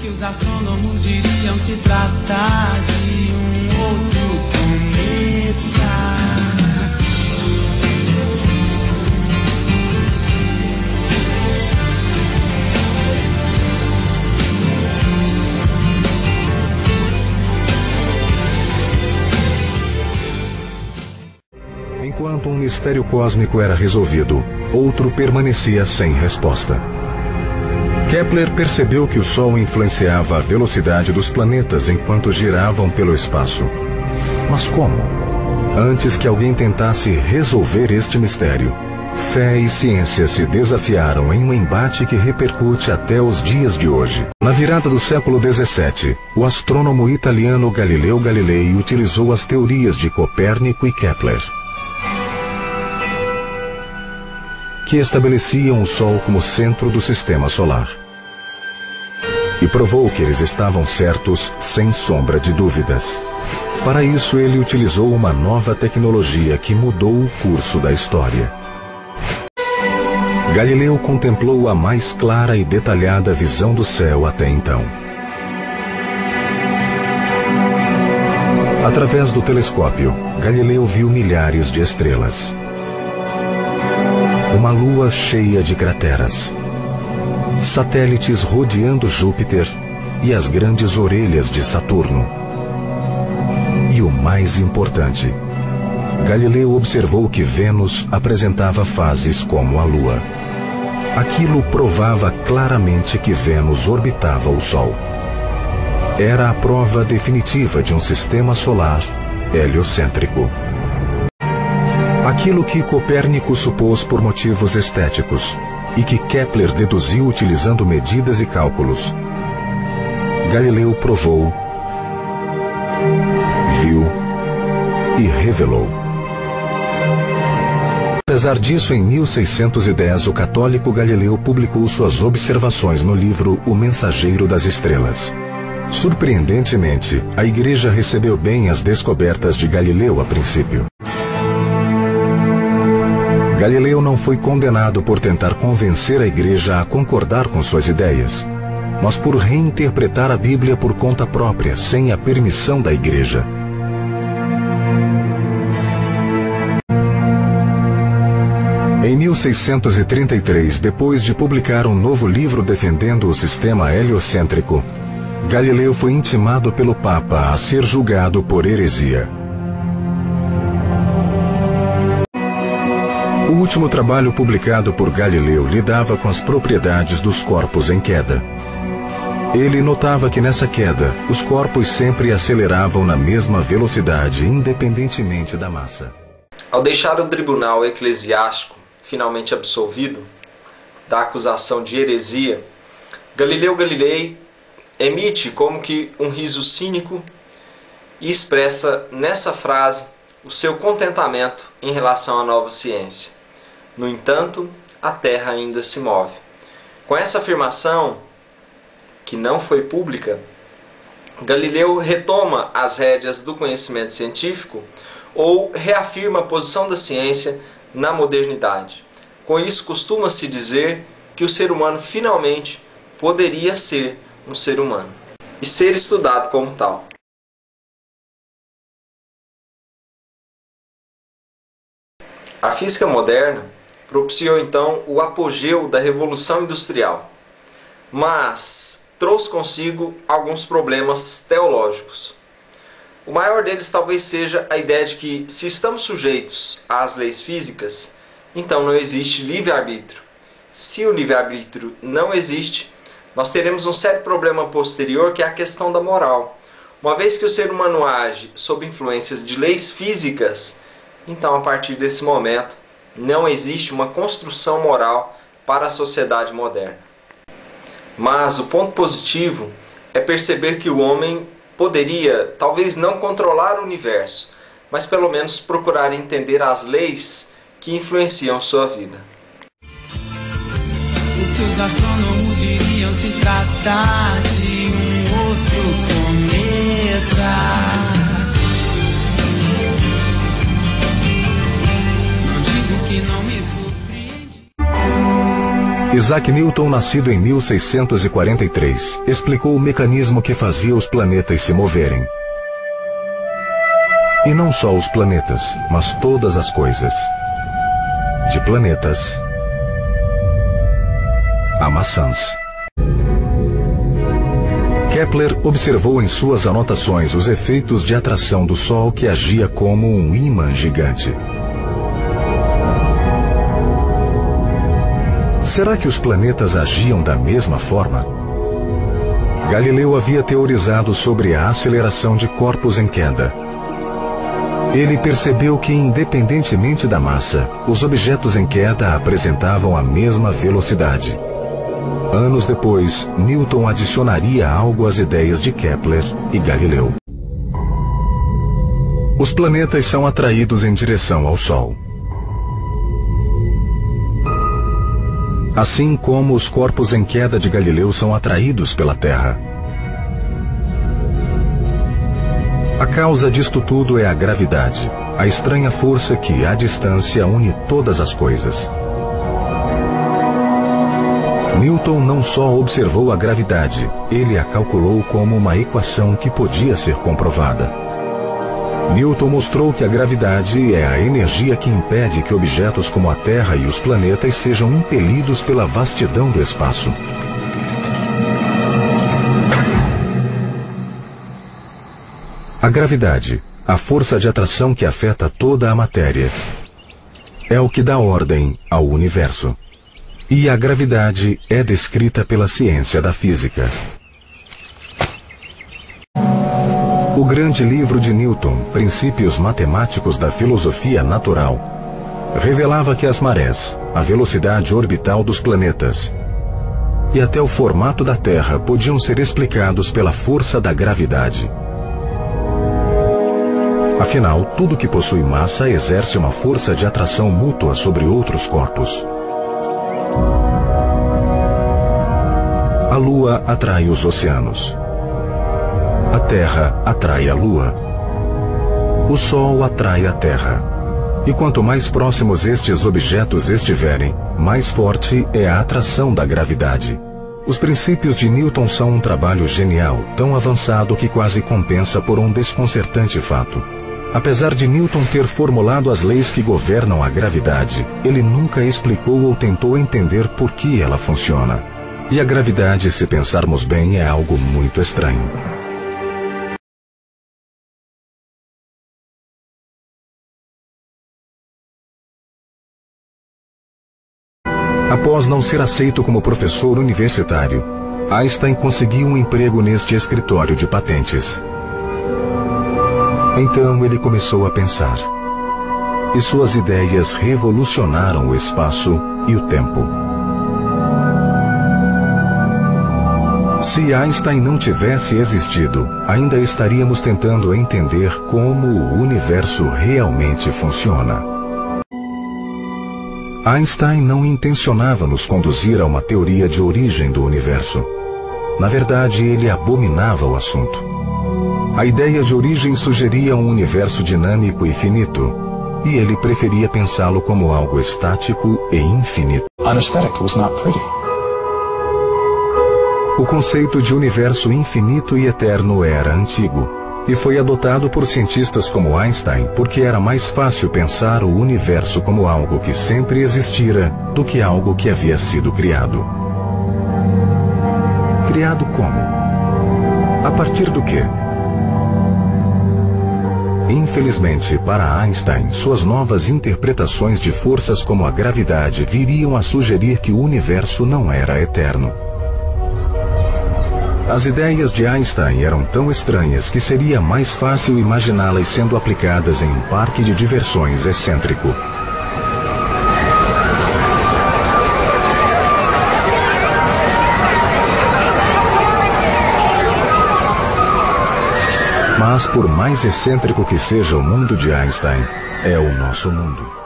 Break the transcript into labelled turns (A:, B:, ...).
A: que os astrônomos diriam se tratar de um outro planeta.
B: Enquanto um mistério cósmico era resolvido, outro permanecia sem resposta. Kepler percebeu que o Sol influenciava a velocidade dos planetas enquanto giravam pelo espaço. Mas como? Antes que alguém tentasse resolver este mistério, fé e ciência se desafiaram em um embate que repercute até os dias de hoje. Na virada do século XVII, o astrônomo italiano Galileu Galilei utilizou as teorias de Copérnico e Kepler, que estabeleciam o Sol como centro do sistema solar. E provou que eles estavam certos sem sombra de dúvidas. Para isso, ele utilizou uma nova tecnologia que mudou o curso da história. Galileu contemplou a mais clara e detalhada visão do céu até então. Através do telescópio, Galileu viu milhares de estrelas. Uma lua cheia de crateras, satélites rodeando Júpiter e as grandes orelhas de Saturno. E o mais importante, Galileu observou que Vênus apresentava fases como a Lua. Aquilo provava claramente que Vênus orbitava o Sol. Era a prova definitiva de um sistema solar heliocêntrico. Aquilo que Copérnico supôs por motivos estéticos e que Kepler deduziu utilizando medidas e cálculos, Galileu provou, viu e revelou. Apesar disso, em 1610, o católico Galileu publicou suas observações no livro O Mensageiro das Estrelas. Surpreendentemente, a Igreja recebeu bem as descobertas de Galileu a princípio. Galileu não foi condenado por tentar convencer a Igreja a concordar com suas ideias, mas por reinterpretar a Bíblia por conta própria, sem a permissão da Igreja. Em 1633, depois de publicar um novo livro defendendo o sistema heliocêntrico, Galileu foi intimado pelo Papa a ser julgado por heresia. O último trabalho publicado por Galileu lidava com as propriedades dos corpos em queda. Ele notava que nessa queda, os corpos sempre aceleravam na mesma velocidade, independentemente da massa.
C: Ao deixar o tribunal eclesiástico finalmente absolvido da acusação de heresia, Galileu Galilei emite como que um riso cínico e expressa nessa frase o seu contentamento em relação à nova ciência. No entanto, a Terra ainda se move. Com essa afirmação, que não foi pública, Galileu retoma as rédeas do conhecimento científico ou reafirma a posição da ciência na modernidade. Com isso, costuma-se dizer que o ser humano finalmente poderia ser um ser humano e ser estudado como tal. A física moderna propiciou então o apogeu da Revolução Industrial, mas trouxe consigo alguns problemas teológicos. O maior deles talvez seja a ideia de que, se estamos sujeitos às leis físicas, então não existe livre-arbítrio. Se o livre-arbítrio não existe, nós teremos um sério problema posterior, que é a questão da moral. Uma vez que o ser humano age sob influências de leis físicas, então a partir desse momento não existe uma construção moral para a sociedade moderna. Mas o ponto positivo é perceber que o homem poderia, talvez não controlar o universo, mas pelo menos procurar entender as leis que influenciam sua vida.
A: O que os astrônomos diriam se tratar de um outro planeta. Não digo que não me surpreende.
B: Isaac Newton, nascido em 1643, explicou o mecanismo que fazia os planetas se moverem. E não só os planetas, mas todas as coisas. De planetas a maçãs. Kepler observou em suas anotações os efeitos de atração do Sol, que agia como um ímã gigante. Será que os planetas agiam da mesma forma? Galileu havia teorizado sobre a aceleração de corpos em queda. Ele percebeu que, independentemente da massa, os objetos em queda apresentavam a mesma velocidade. Anos depois, Newton adicionaria algo às ideias de Kepler e Galileu. Os planetas são atraídos em direção ao Sol, assim como os corpos em queda de Galileu são atraídos pela Terra. A causa disto tudo é a gravidade, a estranha força que, à distância, une todas as coisas. Newton não só observou a gravidade, ele a calculou como uma equação que podia ser comprovada. Newton mostrou que a gravidade é a energia que impede que objetos como a Terra e os planetas sejam impelidos pela vastidão do espaço. A gravidade, a força de atração que afeta toda a matéria, é o que dá ordem ao universo. E a gravidade é descrita pela ciência da física. O grande livro de Newton, Princípios Matemáticos da Filosofia Natural, revelava que as marés, a velocidade orbital dos planetas e até o formato da Terra podiam ser explicados pela força da gravidade. Afinal, tudo que possui massa exerce uma força de atração mútua sobre outros corpos. A Lua atrai os oceanos. A Terra atrai a Lua. O Sol atrai a Terra. E quanto mais próximos estes objetos estiverem, mais forte é a atração da gravidade. Os princípios de Newton são um trabalho genial, tão avançado que quase compensa por um desconcertante fato. Apesar de Newton ter formulado as leis que governam a gravidade, ele nunca explicou ou tentou entender por que ela funciona. E a gravidade, se pensarmos bem, é algo muito estranho. Após não ser aceito como professor universitário, Einstein conseguiu um emprego neste escritório de patentes. Então ele começou a pensar. E suas ideias revolucionaram o espaço e o tempo. Se Einstein não tivesse existido, ainda estaríamos tentando entender como o universo realmente funciona. Einstein não intencionava nos conduzir a uma teoria de origem do universo. Na verdade, ele abominava o assunto. A ideia de origem sugeria um universo dinâmico e finito, e ele preferia pensá-lo como algo estático e infinito.
D: Anesthetic was not pretty.
B: O conceito de universo infinito e eterno era antigo, e foi adotado por cientistas como Einstein porque era mais fácil pensar o universo como algo que sempre existira do que algo que havia sido criado. Criado como? A partir do quê? Infelizmente, para Einstein, suas novas interpretações de forças como a gravidade viriam a sugerir que o universo não era eterno. As ideias de Einstein eram tão estranhas que seria mais fácil imaginá-las sendo aplicadas em um parque de diversões excêntrico. Mas por mais excêntrico que seja o mundo de Einstein, é o nosso mundo.